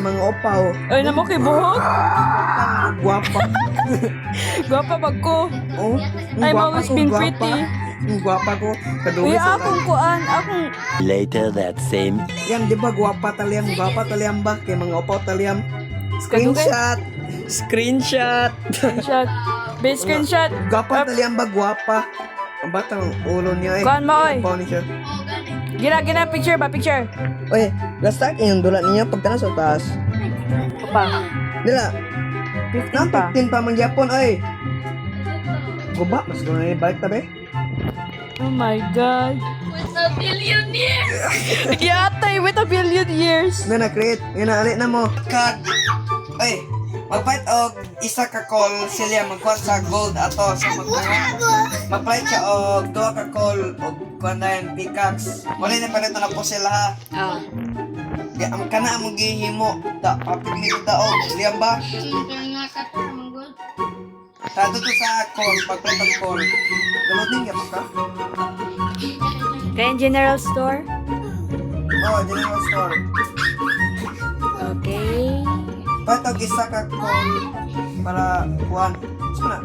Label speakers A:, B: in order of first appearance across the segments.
A: mga opaw.
B: Ay, namo kay buhok.
A: Guwapa.
B: Gwapa bag ko.
A: Oh,
B: I'm always been pretty.
A: Guwapa ko.
B: Uy,
A: Kadungis sa
B: akong kuan, akong...
C: Later that same
A: Yan, di ba guwapa taliam? Guwapa taliam ba? Kay mga opaw taliam. Screenshot. Screenshot.
B: Screenshot. Base screenshot.
A: Guwapa taliam ba? Guwapa. Ang batang ulo niya eh.
B: Kuan mo, oy.
A: Opaw ni siya.
B: Gina, picture ba? Picture.
A: Oy, lasta yung dula niya pagka nasa taas.
B: Pa.
A: Dila.
B: 15 pa.
A: 15 pa mang Japon, oy. Guba, mas gano'n na balik tabi.
B: Oh my God.
D: With a billion years!
B: Yatay with a billion years.
A: Na na-create. Yan na, alit na mo. Kag. Oy, magpahit og isa ka call sila magkuha sa gold ato sa magpahit siya og duha ka call og kuha na yung pickaxe. Wala na palito na po sila ha.
B: Oh.
A: Ang kana ang gihimo. Da, papigli ko daog. Liam ba? Tado to sa call, pagpahit ang call. Downloading ka ka?
B: Kaya general store?
A: Oh, general store.
B: Okay.
A: Pahit og isa ka call para kuhan. Suna,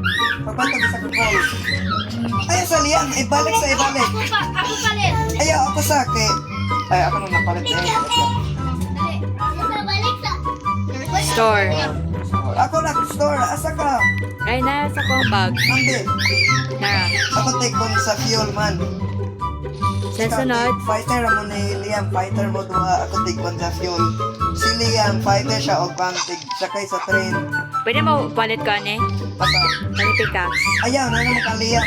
A: pagpahit og isa ka call. Ayaw sa liam, ibalik sa ibalik.
D: Ako palit!
A: Ayaw ako sa kay. Ay, ako nung napalit eh.
D: Dali! Ako sa balik sa...
B: Store.
A: Ako nag-store, asa ka?
B: Ay, nasa kong bag.
A: Ambil.
B: Nara.
A: Ako take ko sa fuel man.
B: Sa sunod.
A: Fighter mo ni Liam, fighter mo duha. Ako take ko sa fuel. Si Liam, fighter siya o pantig. Sakay sa train.
B: Pwede mo palit ko, ane?
A: Asa?
B: Palit pickaxe.
A: Ayaw, na naman ka Liam.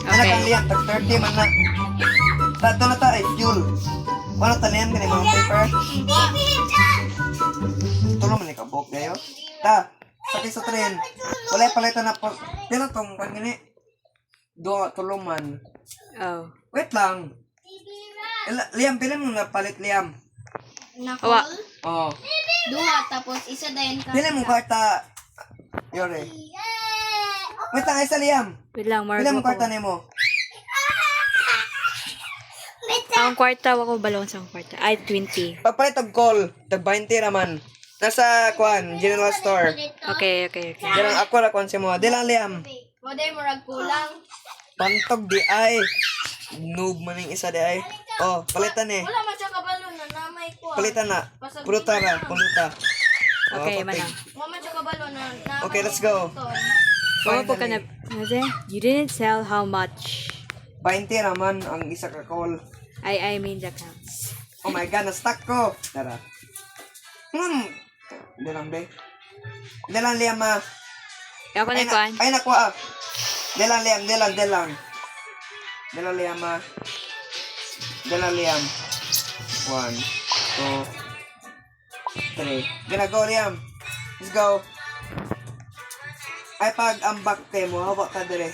A: Ano ka
B: Okay.
A: Liam, tag 30 man na. Tato na ta ay fuel. Ano tanihan ka ni mga paper? Tulong man ni kabok gayo. Ta, sakay sa train. Wala palitan na po. Dila tong pangini. Do tulong man.
B: Oh.
A: Wait lang. Liam, pila mo na palit Liam.
B: Awa.
A: Oo.
D: Duha, tapos isa dayon ka.
A: Pila mo kwarta. Yore. Wait lang, isa Liam.
B: Wait lang,
A: Pila
B: Margo
A: mo kwarta
B: ko.
A: nimo?
B: Ang kwarta, wako balong sa kwarta. Ay, 20.
A: Pagpalit og call, tag 20 raman. Nasa kuan, general store.
B: Okay.
A: Dilang ako ra kuan si mo. Dilang Liam.
D: Waday mo rag kulang.
A: Pantog di ay. Noob man yung isa di ay. Oh, palitan eh.
D: Wala man siya kabalo na namay ko.
A: Palitan na. Puluta ra, puluta. Oh,
B: Okay,
A: patig.
B: manang.
D: Wala man siya kabalo na namay.
A: Okay, let's go.
B: Kung po ka na... Nase? You didn't sell how much?
A: 20 raman ang isa ka call.
B: I mean the counts.
A: Oh my god, na-stuck ko. Tara. Dilang be. Dilang Liam ah.
B: Ako na kuan.
A: Ay nakuha ah. Dilang Liam, dilang. Dilang Liam ah. Dilang Liam. 1, 2, 3. Gonna go Liam. Let's go. Ay pag ambak kay mo, hawak ka dire.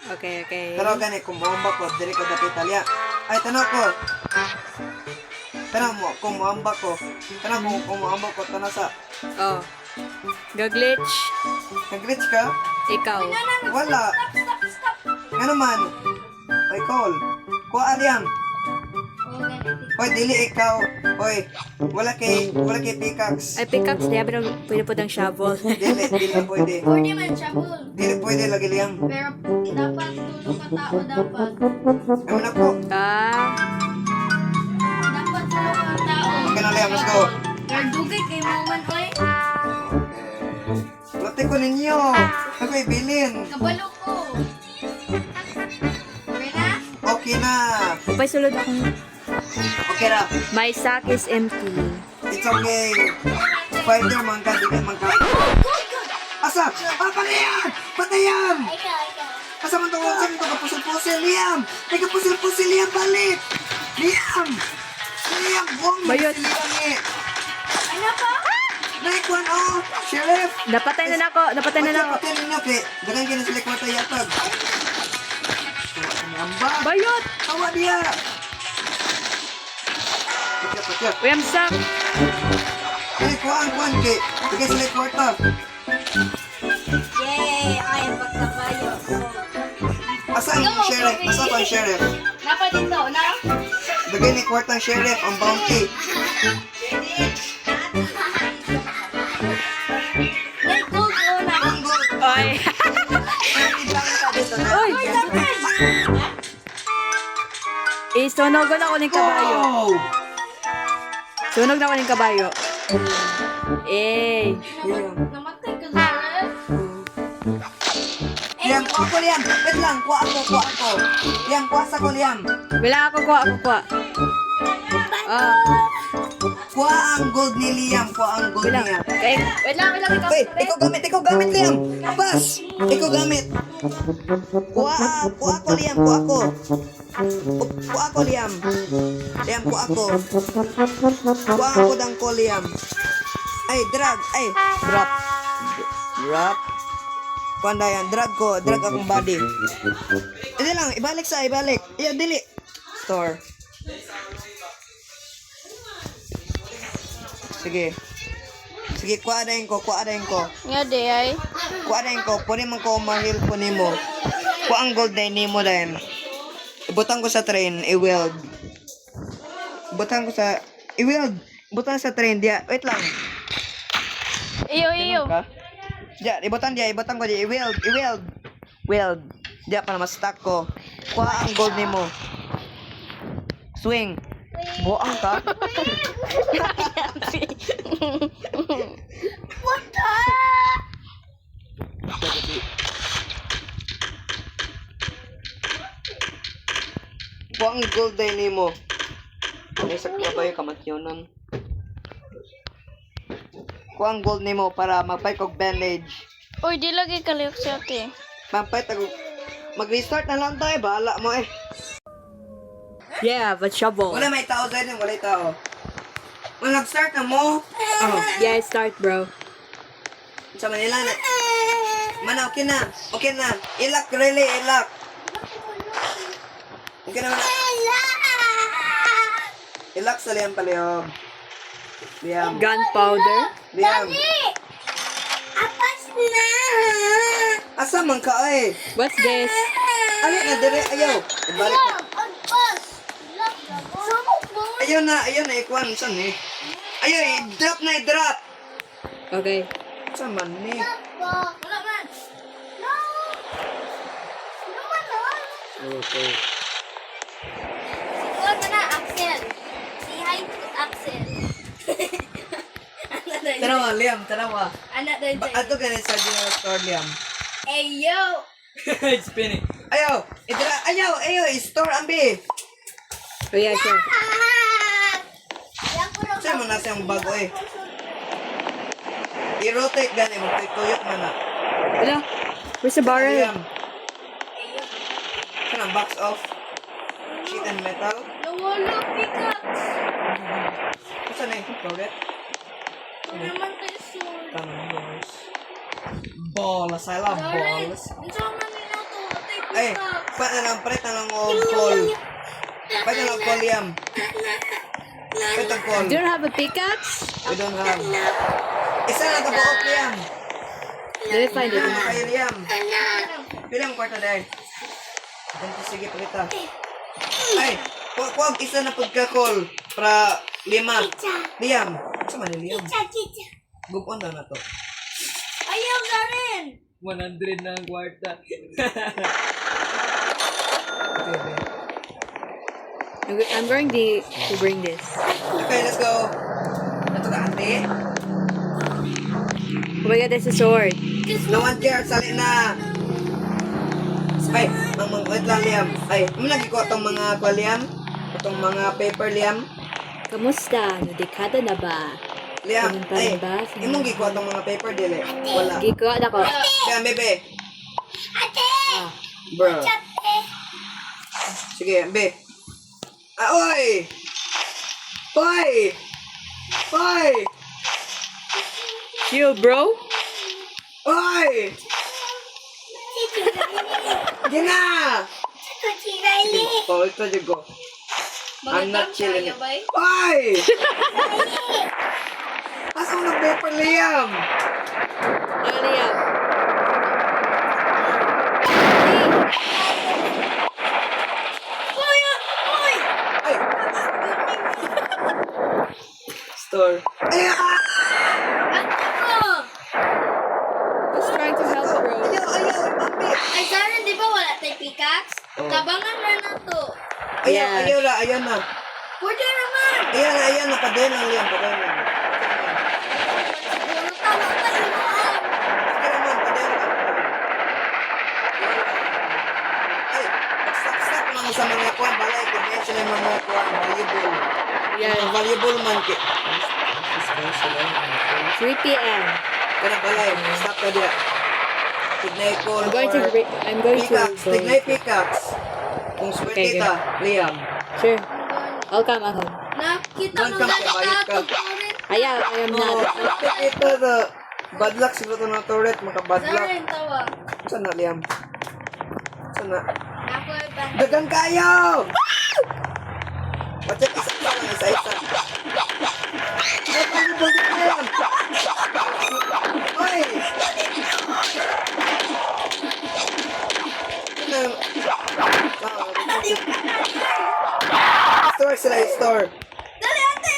B: Okay.
A: Pero gani kung maambak ko, dire ko dapat Italia. Ay tanong ko. Tanong mo, kung maambak ko. Tanong mo, kung maambak ko, tanong sa.
B: Oh. Gaglitch.
A: Nag-glitch ka?
B: Ikaw.
A: Wala. Nga naman. Oy, call. Kuha Liam. Oy, dili ikaw. Oy, wala kay pickaxe.
B: Ay, pickaxe. Di pero pwede po ng shovel.
A: Dili pwede.
D: Pwede man siya bul.
A: Dili pwede lagi Liam.
D: Pero dapat tulong ka tao dapat.
A: Ewan ako.
B: Ah.
D: Dapat tulong ka tao.
A: Okay na Liam, let's go.
D: Pero dugay kay mo man oy.
A: Lote ko ninyo. Ako'y bilin.
D: Kabalo ko. Okay na?
A: Okay na.
B: Upay sulod akong...
A: Okay na.
B: My sack is empty.
A: It's okay. Fighter man ka, di ka man ka. Asa? Ah, patayan! Patayan! Asa man to? Asa man to? Kapusil-pusil, Liam! May kapusil-pusil, Liam, balik! Liam! Liam, buwang mo
B: Bayot.
A: si Liam eh!
D: Ano pa?
A: Naikuan, oh! Sheriff!
B: Napatay na ako.
A: Patay ninyo, kay dagan kayo na sila kwata yatag. Amba!
B: Bayot!
A: Tawa niya! Patya.
B: Uy, ang sack.
A: Ay, kuan, kay dagan sila kwarta.
D: Yay! I am pagkabayo.
A: Asa ang sheriff? Asa pa ang sheriff?
D: Napa dito, na?
A: Dagay ni kwartang sheriff ang bounty.
D: May gold o na.
A: Ang gold.
B: Ay.
A: Ibang ka dito na.
B: Uy! Sunogon ako ng kabayo.
A: Wow!
B: Sunog na ako ng kabayo. Eh.
D: Namatay ka sa
A: Liam, kuha ko, Liam. Wait lang, kuha ako. Liam, kuha sa ko, Liam.
B: Wala ako kuha. Ah,
A: Kuha ang gold ni Liam. Kuha ang gold
B: wala.
A: niya.
B: Okay. Wait lang, ikaw.
A: Wait, ikaw gamit, Liam. Bas, ikaw gamit. Kuha ko, Liam, kuha ko. Kuha ko, Liam. Liam, kuha ko. Kuha ko dang ko, Liam. Ay, drag. Ay, drop. Drop. Kuanda yan, drag akong body. Hindi lang, ibalik. Iya, dili. Store. Sige, kuadain ko.
D: Nga di ay.
A: Kuadain ko, pwede man ko mahil ko nimo. Kuha ang gold na nimo din. Ibutang ko sa train, i-weld. Ibutang sa train, dia. Wait lang.
D: Iyo.
A: Ka? Dia, ibutang ko dia, i-weld. Weld. Dia, para ma-stack ko. Kuha ang gold nimo. Swing. Buang ka?
D: What the?
A: Kuha ang gold na nimo. Ay, sa kabayo kamatyonan. Kuha ang gold nimo para magpay kog bandage.
D: Uy, di lagi kaliyok si ate.
A: Magpay tag mag-restart na lang tayo, bahala mo eh.
B: Yeah, but shovel.
A: Wala may tao dyan, wala tao. Kung nag-start na mo,
B: Yeah, start, bro.
A: sa Manila na. Mana, okay na. Ilak, really, ilak. Okay na, mana. Ilak sa Liam palihog. Liam.
B: Gunpowder.
A: Liam.
D: Apas na!
A: Asa man ka eh?
B: What's this?
A: Ali na, dire, ayaw. Ibalik na.
D: Apas! Sabok mo!
A: Ayaw na, ikuan. Saan eh? Ayaw, i-drop na, i-drop.
B: Okay.
A: Saan man eh?
D: Wala man! No! No man lang!
A: Okay.
D: Siguro na, Axel. Say hi to Axel.
A: Tanawa, Liam, tanawa.
D: Anak dan
A: Ato ganit sa general store, Liam.
D: Hey, yo!
A: It's spinning. Ayaw, ayaw, i-store ang bi.
B: Oh, yeah, sure.
D: Yang kurang
A: Saan mo na siyang bago eh? I-rotate gani mo, tuyok man na.
B: Wala. Where's the barrel?
A: Liam. Saan ang box off? Sheet and metal?
D: nawala pickaxe.
A: Saan na yung progress?
D: Ano naman tayo sword?
A: Tanong balls. Balls, I love balls.
D: Ito naman nila to. Atay
A: Ay,
D: pickaxe.
A: palit na lang old call. Palit na lang call, Liam. Palit ang call.
B: You don't have a pickaxe?
A: We don't have. Isa na tabuok, Liam.
B: Let me find it.
A: Ano kayo, Liam? Pila ang kwarta dahil. Sige, pakita. Ay, wag isa na pagka-call. Para 5. Liam. Sa man ni Liam? Gupon na to.
D: Ayaw ka rin!
A: 100 na ang kwarta. Okay.
B: I'm going to bring this.
A: Okay, let's go. Ito ka, ate.
B: Oh my god, there's a sword.
A: No one cares, sali na. Ay, wait lang, Liam. Ay, mo lagi ko itong mga kwa, Liam. Itong mga paper, Liam.
B: Kamusta? Nadekada na ba?
A: Liam,
B: Ganun pa
A: ay,
B: rin ba?
A: imong gikuha itong mga paper, dili. Wala.
B: Giko na ko.
A: Liam, bebe.
B: Ah.
A: Bro. Sige, be. Ah, oy! Oy! Oy!
B: Shield, bro?
A: Oy! Gina! Oh, ito juga. I'm not chilling. Oy! Asa mo ng paper, Liam?
B: Ano Liam?
A: Ay! store. Ayaw!
D: Ano?
B: Just trying to help, bro.
A: Ayaw! Ambi!
D: Ay, Zaren, di ba wala tayo pickaxe?
A: Oh.
D: Tabangan na na to.
B: Yeah.
A: Ayaw na.
D: Pwede naman.
A: Ayan na. Padayon lang, Liam. Padayon lang.
D: Siguro tama tayo mo.
A: Sige naman, padayon lang. Ay, stop lang sa mga kuwan. Balay, kaya sila yung mga kuwan. Valuable.
B: Yeah.
A: Valuable man.
B: 3 p.m.
A: Kana balay, stop ka dia. Tignay ko.
B: I'm going to
A: Pickaxe,
B: go.
A: tignay pickaxe. Kung swerte
B: Okay,
A: ka, Liam.
B: Sure. I'll come.
D: Nakita
A: Doon
D: mo
A: ka
D: ba
A: makabayad ka.
B: I am
A: Oh,
B: not.
A: kita na. Bad luck siguro ng turret, maka-bad luck.
D: Zaren, tawa.
A: Saan na, Liam? Saan na?
D: Ako ay ba?
A: Dagang kayo! Watch it, isa lang, isa. Ay, paano ba dito yan? Oy! Store sila, store.
D: Dali, ate!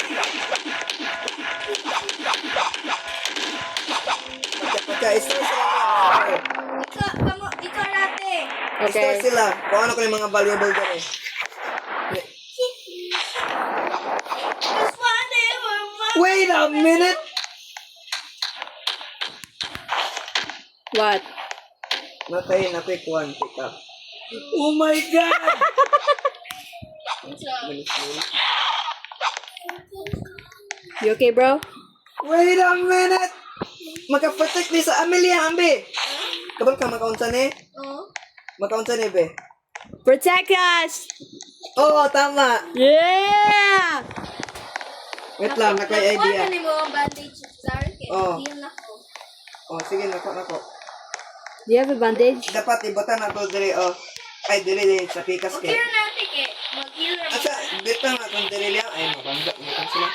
A: Pagka, store sila.
D: Ikaw ate.
A: Store
B: Okay.
A: sila. Kung ano ko yung mga valuable dyan eh.
D: Just whatever.
A: Wait a minute!
B: What?
A: Natay na pick one, pick up. Oh my God!
B: You okay, bro?
A: Wait a minute! Maka-protect ni sa Amelia, Ambe! Kabal ka makaunsa ni?
D: Oh.
A: Makaunsa ni, be?
B: Protect us!
A: Oo, tama!
B: Yeah!
A: Wait lang, nakay idea.
D: Nakuha na mo ang bandage, Zaren.
A: Oh.
D: Hindi ako.
A: Oh, sige, nako.
B: Do you have a bandage?
A: Dapat ibota na to dire, oh. Ay, dire sa pikas
D: Okay
A: ke.
D: na natin eh. Mag-heal na.
A: Asa, dito na itong dire liya. Ay, mabanda. Bukan sila.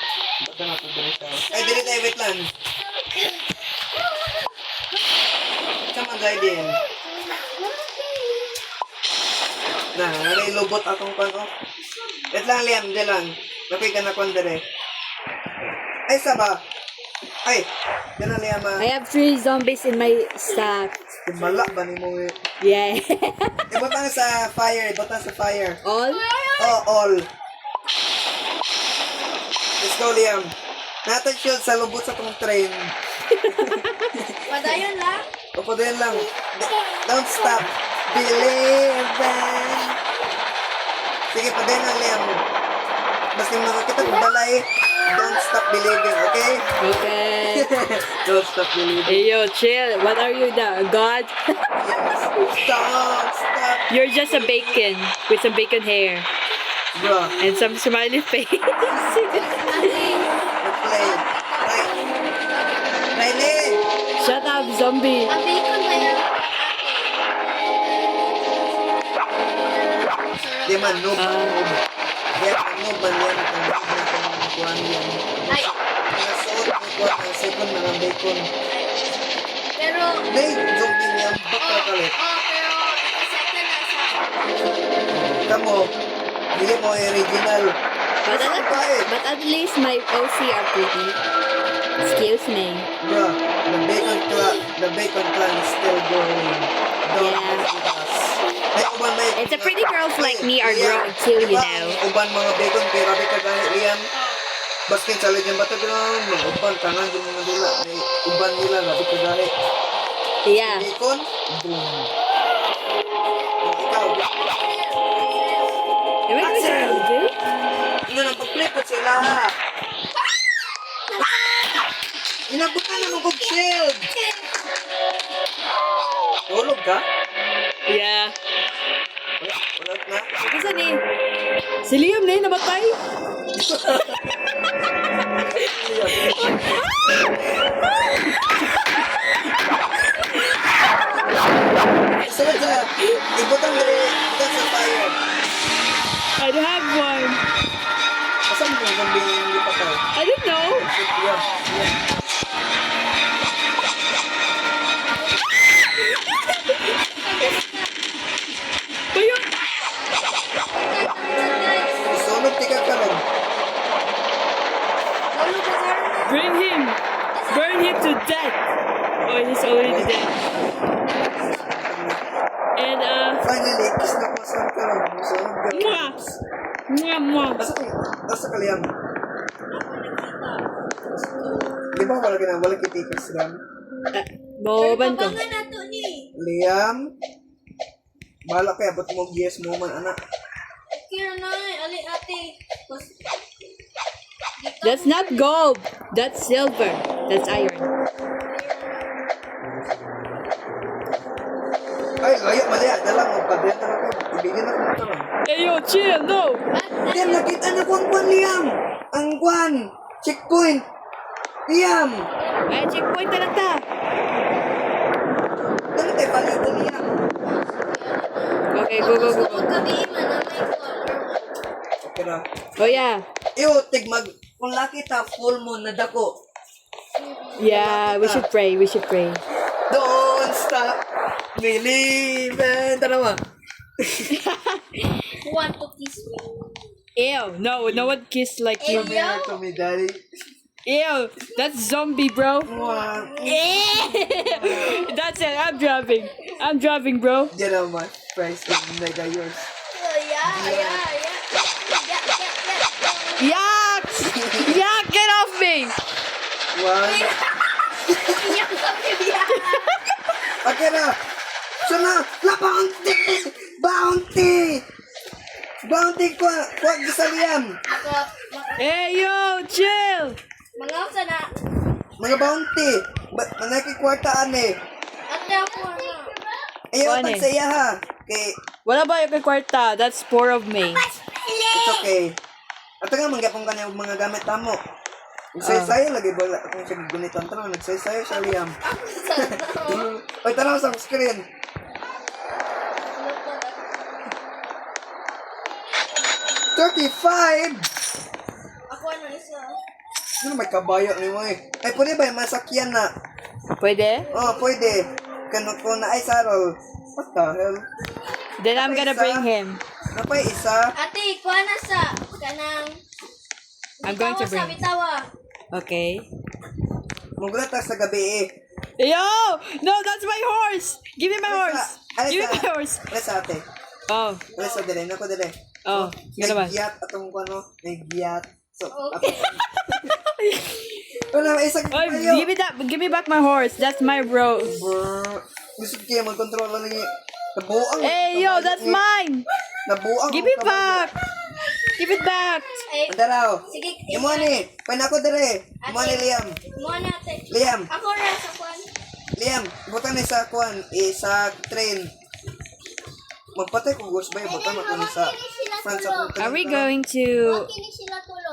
A: Ibota na to dire sa... Ay, dire tayo, wait lang. Sama tayo din. Na, nalilubot atong kwan, oh. Wait lang, Liam, di lang. Napay ka na kwan dire. Ay, saba. Ay, di na, Liam, ah.
B: I have 3 zombies in my stack.
A: Timala ba ni mo eh?
B: Yeah.
A: Ibutang sa fire, ibutang sa fire.
B: All?
A: Oh, all. Let's go, Liam. Natag shield sa lubot sa tong train.
D: Padayon lang.
A: Opo din lang. Don't stop. Believing. Sige, pa din lang, Liam. Basta yung makakita mo balay, don't stop believing, okay?
B: Okay.
A: Don't stop believing.
B: Hey, yo, chill. What are you, the god?
A: Don't stop.
B: You're just a bacon with some bacon hair
A: Bro,
B: and some smiley face.
D: Ate.
A: play. Right. Riley!
B: Shut up, zombie.
D: Ang bacon ba yan?
A: Di man, noob.
B: Ah.
A: Noob. Di man, noob man yan. Ang noob na itong kuhan yan.
D: Ay.
A: Nasuot ng kuhan ang second na ng bacon.
D: Pero,
A: Nay, zombie niya. Bakal kalit.
D: pero, second na sa
A: Kamo, dili mo original.
B: But at least my OC are pretty. Excuse me.
A: Bro, the bacon clan is still going. Don't
B: Yeah.
A: forget us. May uban may...
B: It's a pretty girls like me are
A: Liam,
B: growing too, you
A: diba
B: know.
A: ang uban mga bacon, kaya rabi ka gani, Liam. Baskin sa legend bata ground, mga uban, tanan din mga dila. May uban nila, rabi ka gani.
B: Yeah.
A: Bacon, boom. Kung ikaw,
B: Am I going to do?
A: ano nang pag-flipot sila? Inabutan naman kong shield. Tulog ka?
B: Yeah.
A: Wala na.
B: Kasi ni, si Liam na yun namatay.
A: Sunod sa, ibutang dali, ibutang sa fire.
B: I don't have one.
A: Asan mo yung zombie yung hindi pa tayo?
B: I don't know.
A: Yan, yan.
B: Bayok.
A: Isunod tika ka rin.
D: Lolo ka, Zaren.
B: Bring him. Burn him to death. Oh, he's already dead. And
A: Finally, kiss na ko sa karon. So,
B: mwah, mwah, mwah.
A: Asa ka Liam? Di ba wala kitikas Liam?
B: Bawaban ko.
D: Pabangan na to ni.
A: Liam, bahala kaya ba't mo yes mo man anak?
D: Kira na, ali ate.
B: That's not gold. That's silver. That's iron.
A: Ay, layo mali. Dala mo, pabenta na ko. Ibigin ako ito.
B: Hey, yo, chill. No.
A: Liam, nakita na ko ang kwan, Liam. Ang kwan. Checkpoint. Liam.
B: Ay, checkpoint na lang ta.
A: Dali tayo pala ito, Liam.
B: Okay, go, go, go.
D: Magkabiin man na may color.
A: Okay na.
B: Oh, yeah.
A: Ew, tigmag. Kung laki ta, full moon na dako.
B: Yeah, we should pray. We should pray.
A: Don't stop believing. Tanawa.
D: Who want to kiss me?
B: Ew. No, no one kissed like you.
A: Come here to me, daddy.
B: Ew. That's zombie, bro.
A: Mwah.
B: That's it. I'm driving. I'm driving, bro.
A: Diyan na, my price is mega yours.
D: Oh, yeah.
B: Yak! Yak, get off me!
A: One.
D: Iyak kami biya.
A: Okay na. So na, la bounty! Bounty! Bounty ko, huwag sa Liam.
D: Ako,
B: Hey, yo, chill!
D: mga usa na.
A: Mga bounty. Nakikwartaan eh.
D: Ate ako ano.
A: Ayaw,
B: Kuwan eh.
A: tagsaya ha. Okay,
B: Wala ba yung kay kwarta? That's 4 of me.
A: it's okay. At nga, manggapong ka niya yung mga gamit mo. Nagsaysayo lagi ba? Kung siya gunitan, tanong, nagsaysayo siya, Liam. Ay, tanong sa screen. 35!
D: Ako ano isa.
A: Ano may kabayo ni mo eh. Ay, pwede ba yung masakyan na?
B: Pwede?
A: Oh, pwede. Kung na ay sarol. What the hell?
B: Then I'm gonna bring him.
A: Napay isa.
D: Ate, kuha na sa kanang
B: I'm going to
D: bitawa sa
B: bring.
D: bitawa.
B: Okay.
A: Mugulat ta sa gabi eh.
B: Yo! No, that's my horse! Give me my horse!
A: Ay,
B: Give me
A: sa-
B: my horse!
A: Ay, sa ate.
B: Oh.
A: Ay, sa dire. Nako dire.
B: Oh.
A: May
B: Gano'n ba?
A: giyat atong ano. May giyat. So,
D: Okay.
A: wala, may isang
B: Oh,
A: kabayo.
B: give me back my horse. That's my rose.
A: Brr. Gusto ko kayo mag-control lang yung nabuang.
B: Hey, yo, that's mine!
A: Nabuang.
B: Give it back! Give it back!
D: Ay,
A: Andaraw.
D: sige.
A: Imo ni. Pwede ako dire. Imo ni Liam.
D: Mo na ate.
A: Liam.
D: Ako ra sa kuan.
A: Liam. Butan ni sa kuan. Sa train. Magpatay ko gusto ba yung butan ako ni sa front sa train.
B: Are we going to
D: Kini sila tulo.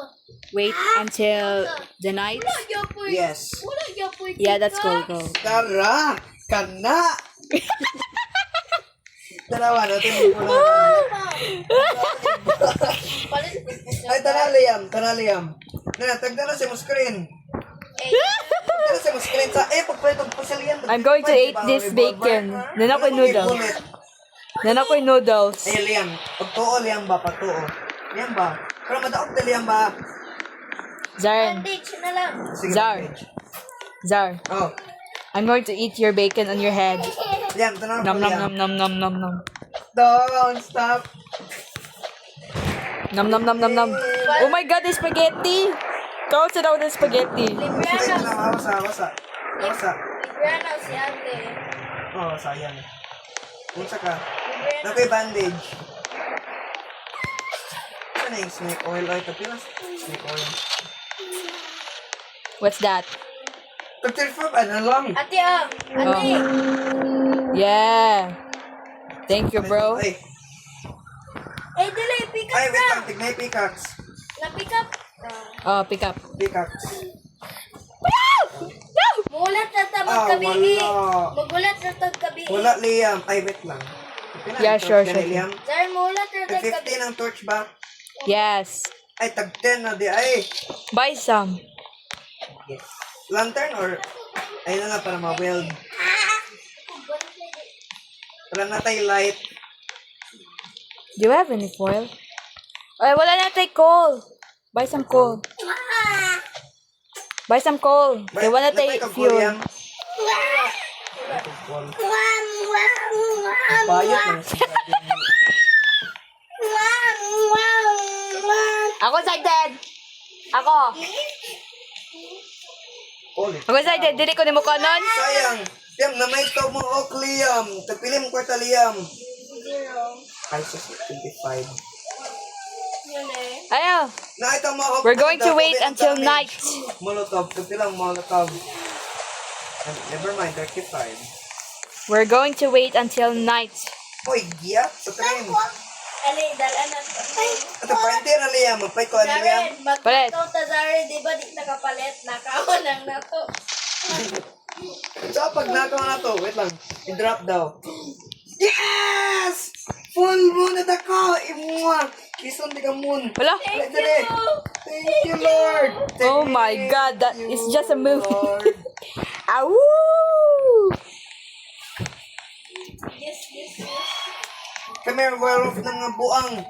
B: wait until the night?
D: Wala gyapoy.
A: Yes.
D: Wala gyapoy.
B: Yeah, that's cool. Go.
A: Tara! Kana! Dalawa natin mo na. Ay, tara Liam. Tara Liam. Na, tagdala sa mo screen. Tagdala sa mo screen sa... Eh, pagpalitong po sa Liam.
B: I'm going to eat this bacon. Then ako'y noodle. Then ako'y noodles.
A: Ay, Liam. Pagtuo, Liam ba? Pagtuo. Liam ba? Pero madaog na Liam ba?
B: Zaren.
D: Bandage na lang.
A: Sige,
B: Zar.
A: page.
B: Zar.
A: Oh.
B: I'm going to eat your bacon on your head.
A: Liam, tanong
B: Nom
A: ko,
B: nom
A: Liam.
B: nom nom nom nom nom.
A: Don't stop.
B: Nom nom nom nom nom. Oh my god, the spaghetti! Toss it out the spaghetti.
A: Ay,
D: Libriana.
A: tanong, wasa. Wasa.
D: Libriana si ate.
A: Oh, sayang. Unsa ka?
D: Libriana.
A: Nakoy bandage. Ano yung snake oil? Ay, kapilas. Snake oil.
B: What's that?
A: Dr. Fab, ano lang?
D: Ate ah. Ate.
B: Yeah. Thank you, bro.
A: Ay,
D: Eh, dili. Pick up
A: ay, wait
D: na.
A: lang. Tignan yung pickaxe.
D: Na-pick up.
B: Oh, pick up.
A: Pickaxe.
D: Mulat na ta
A: Ah,
D: magkabihi.
A: wala.
D: Magulat na ta magkabihi.
A: Wala, Liam. Ay, wait lang. Pila
B: Yeah,
A: ang
B: sure,
A: torch
B: sure.
A: gani, Liam.
D: Sir, mulat na ta
A: Tag 15
D: magkabihi.
A: ang torch ba?
B: Yes.
A: Ay, tag 10 na di. Ay,
B: Buy some.
A: yes. Lantern or... Ay na lang para ma-weld. Para na tayo light.
B: Do you have any foil? Ay, wala na tayo coal. Buy some coal. Buy some coal. They wanna take fuel.
A: Bayot na.
B: Ako excited! Ako! Ako excited! Dili ko ni mo kanon.
A: Sayang. Liam, na may ito mo ok, Liam. Tagpili mo kwarta, Liam. Ay, sus, 25.
B: Ayaw!
A: Na ito mo ok.
B: We're going to wait until night.
A: Molotov. Tagpilang Molotov. Never mind, 35.
B: We're going to wait until night.
A: Uy, giya. Sa trim.
D: Ali, dalan na to.
A: Ito, pwede na, Liam. Magpay ko, Liam.
D: Jared,
B: Palit.
D: magpataw ta Jared, di ba di nakapalit? Nakawan lang na to.
A: So, pag nakaw na to, wait lang. I-drop daw. Yes! Full moon at ako! Imuwa! Kison di ka moon.
B: Wala.
A: Thank you, Lord!
B: Oh my God, that
A: Thank
B: is
A: you,
B: just a movie.
A: Lord.
B: Awoo!
D: Yes.
A: Come here, werewolf ng mga buang.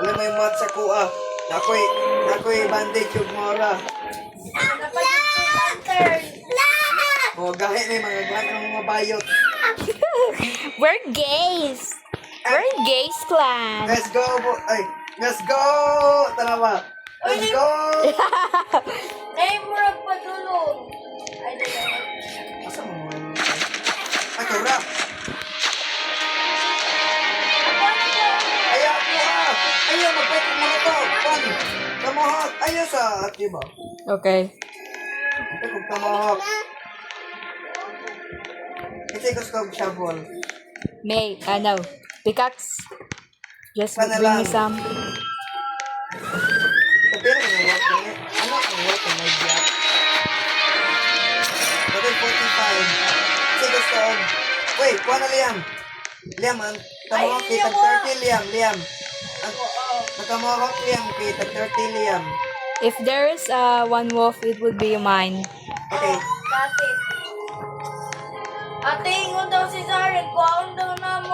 A: Wala may mat sa kuha. Ako'y bandage yung mora.
D: Napagod ko yung lantern.
A: O, gahe na yung mga gahe ng mga bayot.
B: We're gays. We're gays clan.
A: Let's go! Let's go! Tanawa! Let's go!
D: Ay, murag padulong. Ay, dala.
A: Asa mo mo? Ay, rap! Ayaw ko ah! Ayaw, magpapit mo na to! Pan! Tomahawk! Ayaw sa ati ba?
B: Okay.
A: Ito kong tomahawk. Kasi gusto kong shovel.
B: May, no. Pickaxe. Just
A: Sana
B: bring me
A: lang.
B: some.
A: Pero ang work na yun. Ano ang work na may jack? Ito 45. Kasi gusto kong... Wait, kuha na Liam. Liam, ang tomahawk kay tag 30 Liam. Ang tomahawk Liam kay tag 30 Liam.
B: If there is one wolf, it would be mine.
A: Okay.
D: Dati. Ate, ingon daw si Jared. Kuhaon daw na mo.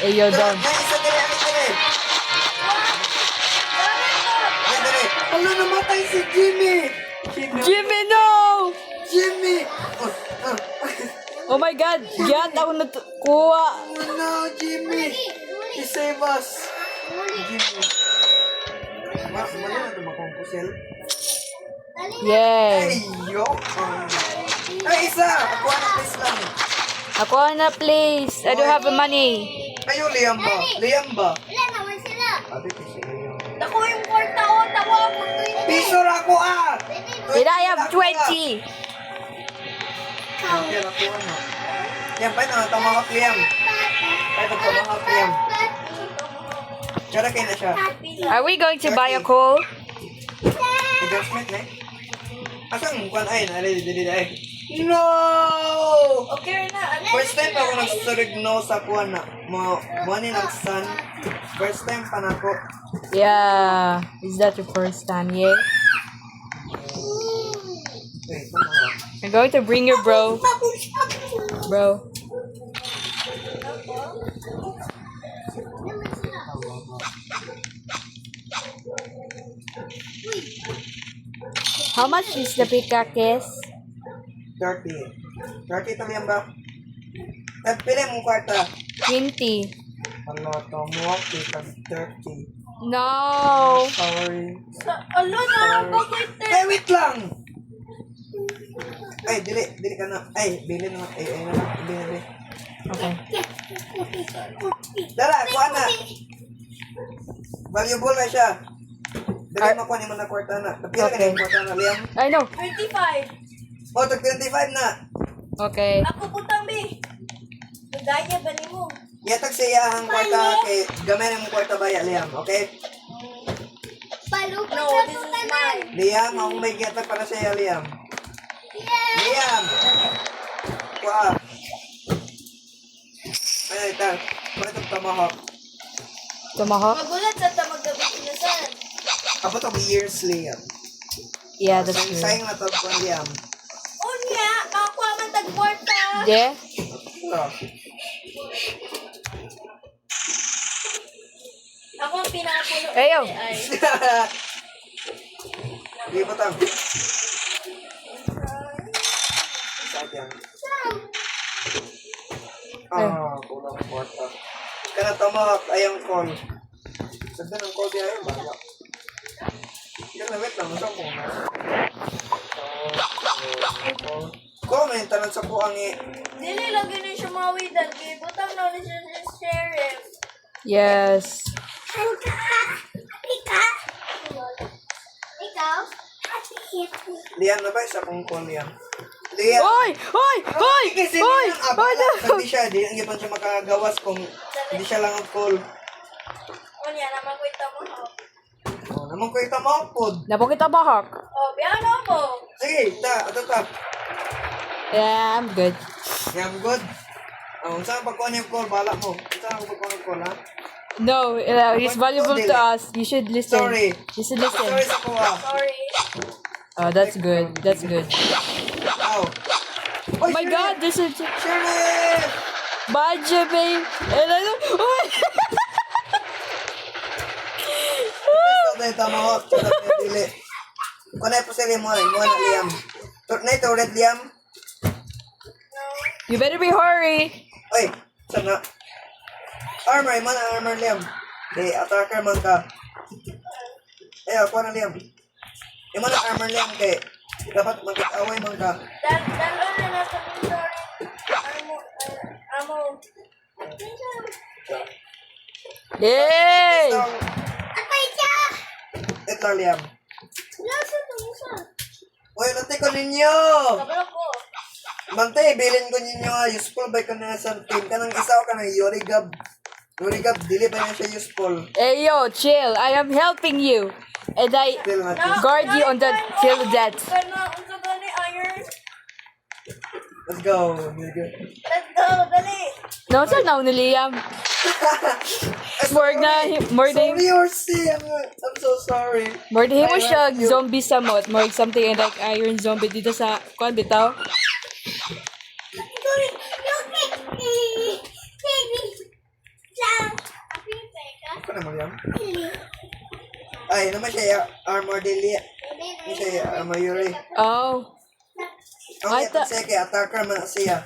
B: Eh, you're
A: Ito,
B: done.
A: may isa dire, ano dire? Ay, dire. Hala, namatay si Jimmy!
B: Jimmy, no!
A: Jimmy!
B: Oh my God! Yan, ako kuha.
A: Oh no, Jimmy! He save us! Jimmy. Mali na ito makongkusel.
B: Yay!
A: Ay, yo! Ay, isa! Ako na please lang.
B: Ako na, please. I don't have the money.
A: Ayo, Liam ba? Liam ba?
D: Wala naman sila.
A: Ate, kasi kayo.
D: Dako yung kwarta o. Tawa mo.
A: Piso ra ko ah!
B: Did I have 20?
A: Yan, ako ano. Yan, pa na, tamahak Liam. Pa ito, tamahak Liam. Tsara kayo na siya.
B: Are we going to buy a coal?
A: Adjustment na eh. Asang kwan ay, dili ay. No!
D: Okay na.
A: First time pa ako nagsusurig no sa kuwan na. Mo ni nagsan. First time pa na ko.
B: Yeah. Is that your first time? Yeah.
A: Wait, tamahak.
B: I'm going to bring your bro. Bro. How much is the pickaxe?
A: 30. 30 tali yan ba? Pili mong kwarta.
B: 20.
A: Ano, tamahak, kita 30.
B: No.
A: Sorry.
D: Alo na lang ko kita.
A: Eh, wait lang! Ay, dili ka na. Ay, bili na. Ay, na lang. Bili.
B: Okay.
A: Dara, kuha na. Valuable na siya. Dali makuha ni mo na kwarta na. Napila ka na
B: Okay.
A: yung kwarta na, Liam.
B: I know.
D: 25.
A: O, tag 25 na.
B: Okay.
D: Ako putang bi. Gaya ba ni mo?
A: Yatag sa iyahang kwarta kay gamay na mong kwarta ba ya, Liam, okay?
D: No, this is mine.
A: Liam, ako may yatag para sa iya, Liam. Liam! Kuha. Ay, ito. Kuha itong tomahawk.
B: Tomahawk?
D: Magulat sa tamagabi kinasan.
A: Kapag ito years, Liam.
B: Yeah, that's true.
A: Sayang na ito, kuha, Liam.
D: Unya, makakuha man tagkwarta.
B: Yeah?
A: Ito.
D: Ako ang pinapuno.
B: Ayo.
D: Ay.
A: Di ba tang? Kulang ang kwarta. Kana tomahawk ayong call. Sagdan ang call diya baga. Yan na wait lang sa ko. Comment tanan sa ko ang
D: Dili lang gini siya mawidan. Kaya butang na ni siya sa sheriff.
B: Yes.
D: Ikaw?
A: Liam na ba sa kong call Liam? Liam.
B: Hoy! Hoy! Hoy!
A: Kasi
B: Hoy!
A: Liam abala
B: Hoy!
A: hindi siya di ang siya makagawas kung hindi siya lang ang call.
D: Unya naman ko ito mo.
A: Oh, namang ko ita mo pod.
B: Napakita ba, Hawk?
D: Oh, biyan mo.
A: Sige, ta.
B: Yeah, I'm good.
A: Yeah, I'm good. Saan pagkuhan yung call, bala mo. Saan ako pagkuhan yung call, ha?
B: No, he's valuable to us. You should listen.
A: Sorry.
B: You should listen.
A: Sorry sa kuha.
D: Sorry.
B: Oh, that's good. That's good.
A: Ow.
B: Oh my God, there's a
A: Sheriff!
B: Badge, babe. And I don't. Oh!
A: Ito na yung tamahawk. Sarap niya dili. Kunay po sila mo na Liam. Na ito, red Liam.
B: You better be hurry.
A: Oy, sana. Armor, man armor Liam. Okay, attacker man ka. Ako na Liam. Yung man armor Liam kay dapat mag-away man ka.
D: Dalo na nasa sorry. Amo.
B: Yay!
A: Ito Liam.
D: Nasa tunsa.
A: Uy, nati ko ninyo!
D: Kabalo ko.
A: Mante, bilin ko ninyo useful ba ka na sa team ka ng isaw ka ng Yorigab. Yorigab, dili ba na siya useful?
B: Hey yo, chill. I am helping you. And I
A: Still not
B: guard you on the till death.
D: Kana unsa gani iron?
A: Let's go, nigga.
D: Let's go, dali.
B: No, sir, now ni Liam. More na, more na,
A: Sorry, Orsi. I'm so sorry.
B: more na mo
A: I
B: siya
A: love you.
B: zombie samot. More something like iron zombie dito sa, kuan bitaw?
A: Ano naman yan? Ay, naman siya armor dili. Hindi siya armor Yuri.
B: Oh.
A: Ang
B: Ay,
A: ito siya kay attacker man siya.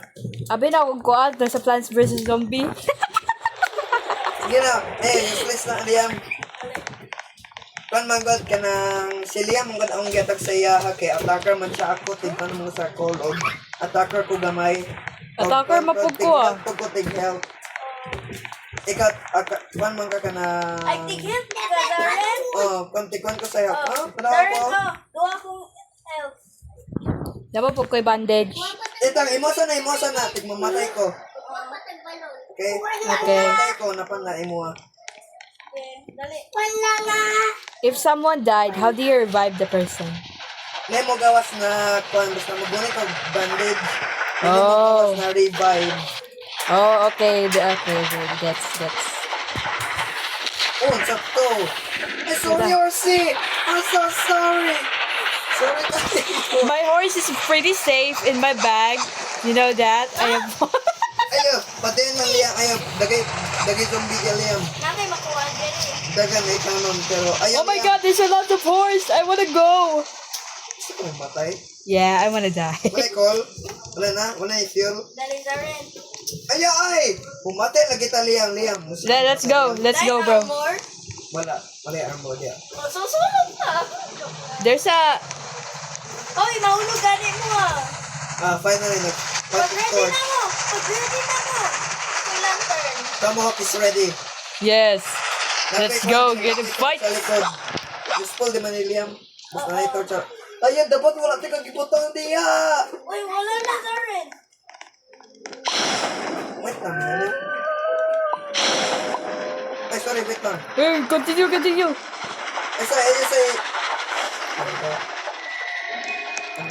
B: Abi na akong kuan sa Plants vs. Zombie.
A: Sige na. Useless na Liam. Kan man god ka ng si Liam ang god ang gatag sa iya ha, kay attacker man siya ako tignan mo sa cold og attacker ko gamay.
B: Attacker mapug ko, ah.
A: Ko tig health. Ikat kuan man ka na.
D: I think him ka Darren.
A: Konti-kuan ko sa health. Ha? Para
D: Darren,
A: ako.
D: duha kong health.
B: Dapat po ko'y bandage.
A: Itang emotion na tigmamatay ko. Okay?
B: Okay.
A: Mamatay ko na pan na imo.
D: Okay, dali.
B: If someone died, how do you revive the person?
A: May mo gawas na kuan basta magunit og bandage. May mo
B: Oh.
A: gawas na revive.
B: Oh, okay. Okay, good. That's.
A: Oh, sakto. Sorry, Orsi. I'm so sorry. Sorry kasi.
B: My horse is pretty safe in my bag. You know that? I am.
A: Ayo, patayin lang Liam. Ayo, dagay zombie ka Liam.
D: Namay makuha diri.
A: Dagan na ikanon pero ayo.
B: Oh my God, there's a lot of horse. I wanna go.
A: Gusto ko matay.
B: Yeah, I wanna die.
A: Wala call. Wala na. Wala yung fuel.
D: Dali Darren.
A: Ayo ay. Pumatay lagi ta Liam.
B: Let's go. Let's go, bro.
D: More.
A: Wala. Wala yung armor dia.
D: Oh, susunod ka.
B: There's a.
D: Oy, mahulog gani mo ah.
A: Finally na.
D: Pag-ready na mo. Pag-ready na mo. Yung lantern.
A: Tomahawk is ready.
B: Yes. Let's go. Get a fight.
A: Sa likod. Useful di man ni Liam. Basta na i-torture. Ayun, dapat wala tayo kang gibutang diya.
D: Uy, wala na Darren.
A: Wait lang, Liam. Ay, sorry, wait lang.
B: Continue.
A: Ay, sorry.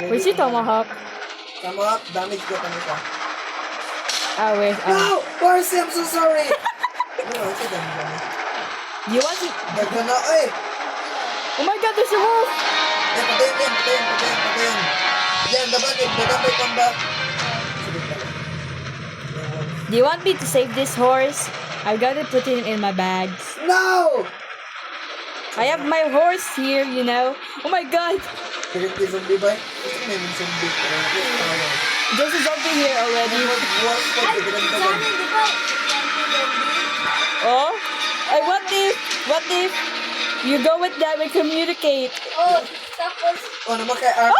B: Where's your tomahawk?
A: Tomahawk, damage ko kami ka.
B: Ah, wait.
A: No! Percy, I'm so sorry! Ano, ito damage.
B: You want to?
A: Dagan na, ay!
B: Oh my God, there's a wolf.
A: Yan, patayin. Yan, dagan may comeback. Sige pala.
B: Do you want me to save this horse? I gotta put it in my bags.
A: No!
B: I have my horse here, you know. Oh my God.
A: Kirit yung zombie ba? Gusto mo yung zombie?
B: This is over here already.
D: Ay, sana, di ba?
B: Oh? What if you go with them and communicate?
D: Oh, tapos,
A: O naman kay Ar.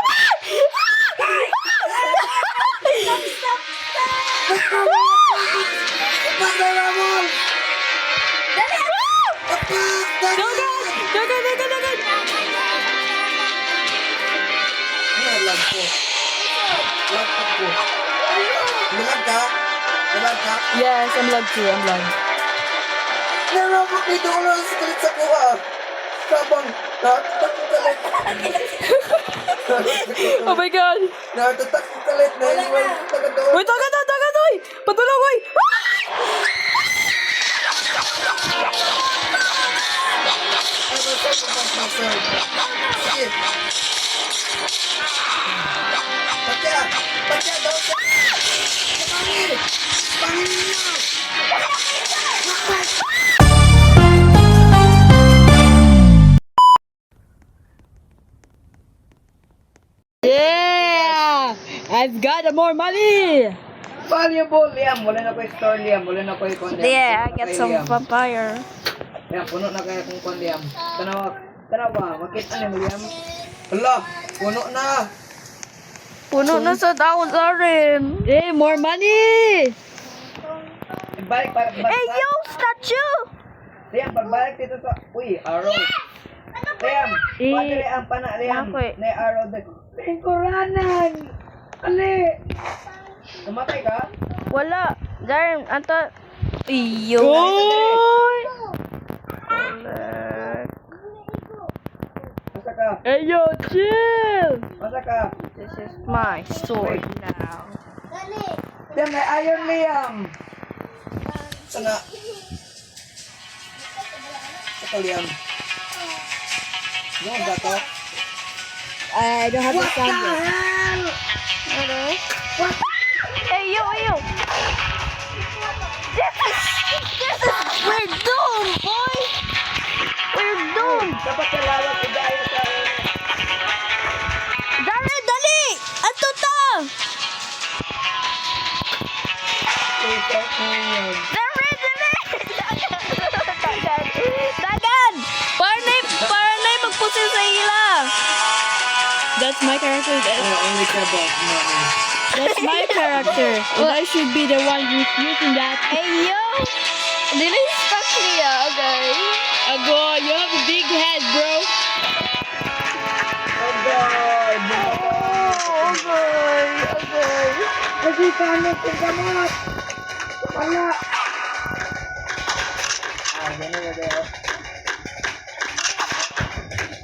A: Tapak na Ramon! Tapak!
B: Dagan!
A: Ano, lag ko. Lag ko. Malag ka? Malag ka?
B: Yes, I'm lag too. I'm lag.
A: Naramok dito ko lang sa kulit sa kuha. Sabang, natatak ko kalit.
B: Oh my god!
A: Natatak ko kalit. Naiwan ko taga doon.
B: Wait, dagan, oy! Patulong, oy!
A: Ano sa pagpapasal? Sige. Patya daw sa... Pangin! Pangin niyo!
B: Yeah! I've got more money!
A: Valuable, Liam. Wala na ko store, Liam. Wala na ko ikon, Liam.
D: yeah, I
A: Puno na
D: get
A: kay
D: some
A: Liam.
D: vampire.
A: Liam, puno na kayo kung kon, Liam. Tanawa, makita niyo mo, Liam. Hala, puno na.
D: Puno na sa taon sa rin.
B: Hey, more money!
A: Balik.
D: Hey, yo, statue!
A: Liam, pagbalik dito sa... Uy, arrow. Liam, wala Liam, pana, Liam.
D: Okay.
A: Na arrow dito. Lingkuranan! Ali! Tumatay ka?
D: Wala. Darn, ato. Iyo.
B: Oy!
A: Masa ka?
B: Hey, yo, chill!
A: Masa ka?
D: This is my sword now.
A: Liam, may iron, Liam. Sana. Ito, Liam. Ano ba to?
B: I don't have the sound yet.
A: hell?
D: Ano? Hey, yo. We're doomed, boy! We're doomed!
A: Dapat kalawag ko dahil sa...
D: Dali! Ato ta! Dagan! Para na magpusin sa ila!
B: That's my character.
A: Only care about money.
B: That's my character. And I should be the one who's using that.
D: Hey, yo! Dili stuck niya, okay?
B: Ago, you have a big head, bro.
A: Oh God!
D: Okay.
A: Kasi kamot yung kamot! Wala! Ganun na kayo.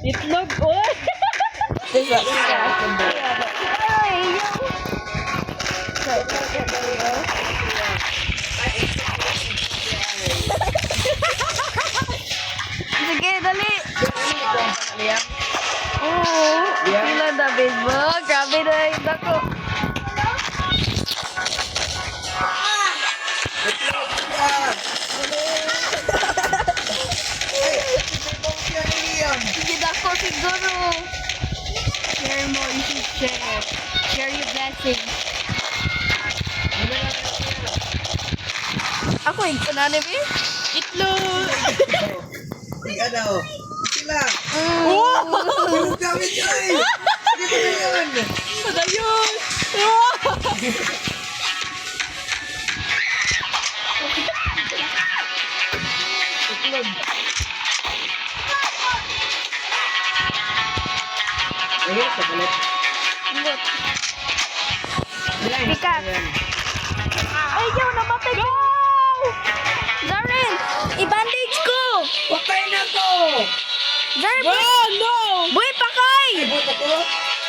B: Itlog, oy!
D: Ay, yo! Sige, dali! Oo, sila David mo. Grabe na yung dako. Sige, dako siguro.
B: Share more, you should share. Share your blessings.
D: Ako, ito na ni Bi.
B: Itlog!
A: Sige daw. Sila!
B: Oh!
A: Yung gamit nyo eh! Dito na yun!
B: Padayon!
A: Ayun, sa kulit.
D: But,
A: Bilang.
D: Pikas. Ay, yo, namatay ko. Zaren, i-bandage ko.
A: Patay na to!
D: Zaren,
B: Oh, no!
D: buhay pa kay.
A: Ibot ako?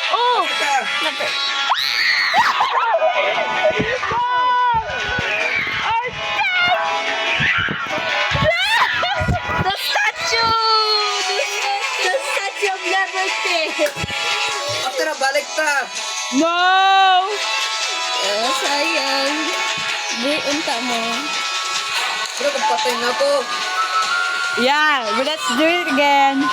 D: Oh,
A: Ka!
D: napay. The statue! The statue of liberty!
A: After na, balik ta!
B: No!
D: Oh, sayang. Buhay unta mo.
A: Pero kung patay na to,
B: Yeah, but let's do it again.